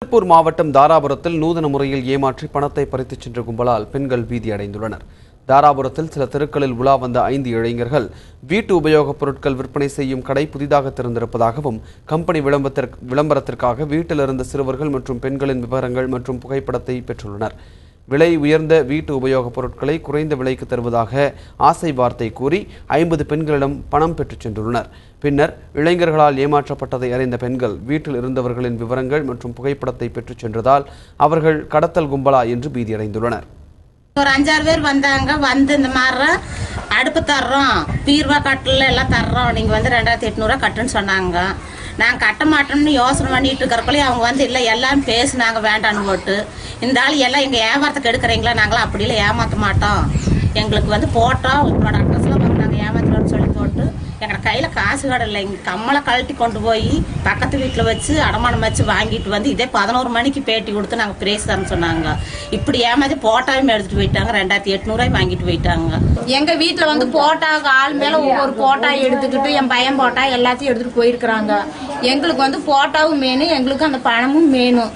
திருப்பூர் மாவட்டம் தாராபுரத்தில் நூதன முறையில் ஏமாற்றி பணத்தை பறித்துச் சென்ற கும்பலால் பெண்கள் பீதியடைந்துள்ளனர். தாராபுரத்தில் சில தெருக்களில் உலா வந்த 5 இளைஞர்கள் வீட்டு உபயோகப் பொருட்கள் விற்பனை செய்யும் கடை புதிதாக திறந்திருப்பதாகவும், கம்பெனி விளம்பரத்திற்காக வீட்டில் இருந்த சிறுவர்கள் மற்றும் பெண்களின் விவரங்கள் மற்றும் புகைப்படத்தை பெற்றுள்ளனர். விலை உயர்ந்த வீட்டு உபயோகப் பொருட்களை குறைந்த விலைக்கு தருவதாக ஆசை வார்த்தை கூறி 50 பெண்களிடம் பணம் பெற்றுச் சென்றுள்ளனர். பின்னர் இளைஞர்களால் ஏமாற்றப்பட்டதை அறிந்த பெண்கள் வீட்டில் இருந்தவர்களின் விவரங்கள் மற்றும் புகைப்படத்தை பெற்றுச் சென்றதால் அவர்கள் கடத்தல் கும்பலா என்று பீதியடைந்துள்ளனர். ஒரு 5-6 பேர் வந்தாங்க. வந்து இந்த மாதிரி அடுப்பு தர்றோம், பீர்வா கட்டில் எல்லாம் தர்றோம், நீங்கள் வந்து 2800 கட்டுன்னு சொன்னாங்க. நாங்கள் கட்ட மாட்டோம்னு யோசனை பண்ணிட்டு இருக்கிறக்குள்ளே அவங்க வந்து இல்லை எல்லாரும் பேசுனாங்க வேண்டான்னு போட்டு. இந்த ஆள் எல்லாம் எங்கள் ஏமாற்றத்துக்கு எடுக்கிறீங்களா, நாங்களாம் அப்படிலாம் ஏமாற்ற மாட்டோம், எங்களுக்கு வந்து போட்டோம் உங்களோட அட்ரஸ்லாம் வந்து நாங்கள் ஏமாத்துறோம்னு சொல்லி போட்டு எங்களோட கையில் காசு கடை இல்லை. இங்கே கம்மலை கழட்டி கொண்டு போய் பக்கத்து வீட்டில் வச்சு அடமானம் வச்சு வாங்கிட்டு வந்து இதே 11 மணிக்கு பேட்டி கொடுத்து நாங்கள் பிரேஸ் தரேன்னு சொன்னாங்க. இப்படி ஏமாதி போட்டாவும் எடுத்துகிட்டு போயிட்டாங்க. 2800 வாங்கிட்டு போயிட்டாங்க. எங்கள் வீட்டில் வந்து போட்டாவுக்கு ஆள் மேலே ஒவ்வொரு போட்டா எடுத்துக்கிட்டு என் பையன் போட்டா எல்லாத்தையும் எடுத்துகிட்டு போயிருக்கிறாங்க. எங்களுக்கு வந்து போட்டாவும் வேணும், எங்களுக்கு அந்த பணமும் வேணும்.